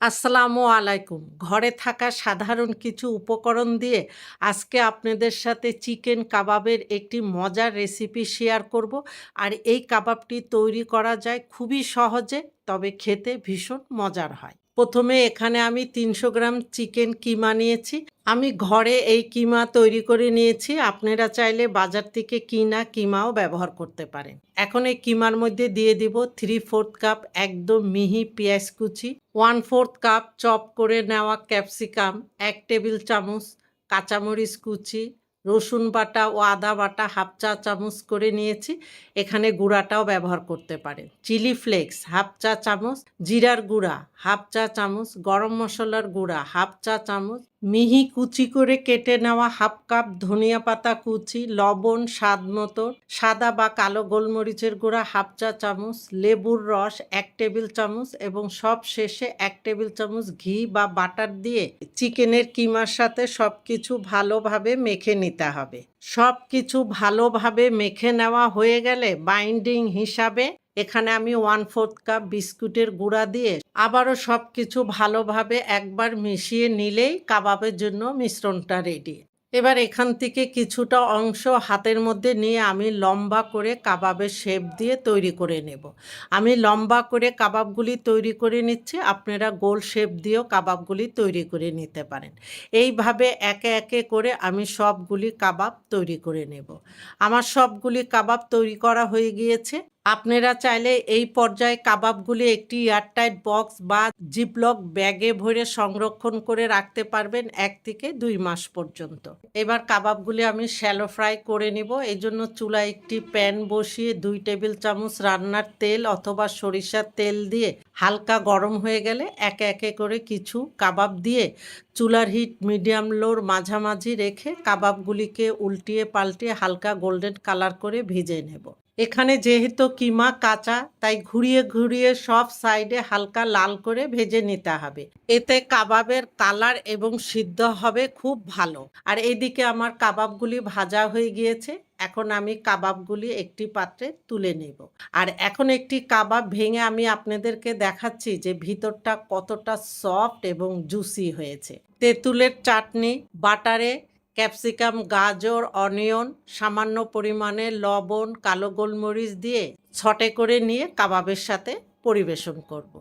আসসালামু আলাইকুম। ঘরে থাকা সাধারণ কিছু উপকরণ দিয়ে আজকে আপনাদের সাথে চিকেন কাবাবের একটি মজার রেসিপি শেয়ার করব। আর এই কাবাবটি তৈরি করা যায় খুবই সহজে, তবে খেতে ভীষণ মজার হয়। প্রথমে এখানে আমি ৩০০ গ্রাম চিকেন কিমা নিয়েছি। আমি ঘরে এই কিমা তৈরি করে নিয়েছি। আপনারা চাইলে বাজার থেকে কিনা কিমাও ব্যবহার করতে পারেন। এখন এই কিমার মধ্যে দিয়ে দিব 3/4 কাপ একদম মিহি পেঁয়াজ কুচি, 1/4 কাপ চপ করে নেওয়া ক্যাপসিকাম, ১ টেবিল চামচ কাঁচামরিচ কুচি, রসুন বাটা ও আদা বাটা হাফ চা চামচ করে নিয়েছি। এখানে গুঁড়াটাও ব্যবহার করতে পারেন। চিলি ফ্লেক্স হাফ চা চামচ, জিরার গুঁড়া হাফ চা চামচ, গরম মশলার গুঁড়া হাফ চা চামচ, মিহি কুচি করে কেটে নেওয়া হাফ কাপ ধনিয়া পাতা কুচি, লবণ স্বাদ মতো, সাদা বা কালো গোলমরিচের গুঁড়া হাফ চা চামচ, লেবুর রস ১ টেবিল চামচ এবং সব শেষে ১ টেবিল চামচ ঘি বা বাটার দিয়ে চিকেনের কিমার সাথে সব কিছু ভালোভাবে মেখে নিতে হবে। সব কিছু ভালোভাবে মেখে নেওয়া হয়ে গেলে বাইন্ডিং হিসাবে এখানে আমি 1/4 কাপ বিস্কুটের গুঁড়া দিয়ে আবারও সব কিছু ভালোভাবে একবার মিশিয়ে নিলেই কাবাবের জন্য মিশ্রণটা রেডি। এবার এখান থেকে কিছুটা অংশ হাতের মধ্যে নিয়ে আমি লম্বা করে কাবাবের শেপ দিয়ে তৈরি করে নেব। আমি লম্বা করে কাবাবগুলি তৈরি করে নিচ্ছি, আপনারা গোল শেপ দিয়েও কাবাবগুলি তৈরি করে নিতে পারেন। এইভাবে একে একে করে আমি সবগুলি কাবাব তৈরি করে নেব। আমার সবগুলি কাবাব তৈরি করা হয়ে গিয়েছে। আপনারা চাইলে এই পর্যায়ে কাবাবগুলি একটি এয়ারটাইট বক্স বা জিপলক ব্যাগে ভরে সংরক্ষণ করে রাখতে পারবেন ১ থেকে ২ মাস পর্যন্ত। এবার কাবাবগুলি আমি শ্যালো ফ্রাই করে নিব। এই জন্য চুলায় একটি প্যান বসিয়ে ২ টেবিল চামচ রান্নার তেল অথবা সরিষার তেল দিয়ে হালকা গরম হয়ে গেলে একে একে করে কিছু কাবাব দিয়ে চুলার হিট মিডিয়াম লোর মাঝামাঝি রেখে কাবাবগুলিকে উল্টিয়ে পাল্টিয়ে হালকা গোল্ডেন কালার করে ভেজে নেব। এখানে যেহেতু কিমা কাঁচা, তাই ঘুরিয়ে ঘুরিয়ে সব সাইডে হালকা লাল করে ভেজে নিতে হবে। এতে কাবাবের কালার এবং সিদ্ধ হবে খুব ভালো। আর এদিকে আমার কাবাবগুলি ভাজা হয়ে গিয়েছে। এখন আমি কাবাবগুলি একটি পাত্রে তুলে নেব। আর এখন একটি কাবাব ভেঙে আমি আপনাদেরকে দেখাচ্ছি যে ভিতরটা কতটা সফট এবং জুসি হয়েছে। তেঁতুলের চাটনি, বাটারে ক্যাপসিকাম, গাজর, অনিয়ন, সামান্য পরিমাণে লবণ, কালো গোলমরিচ দিয়ে ছটে করে নিয়ে কাবাবের সাথে পরিবেশন করব।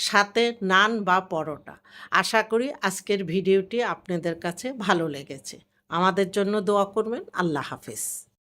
সাথে নান বা পরোটা। আশা করি আজকের ভিডিওটি আপনাদের কাছে ভালো লেগেছে। আমাদের জন্য দোয়া করবেন। আল্লাহ হাফেজ।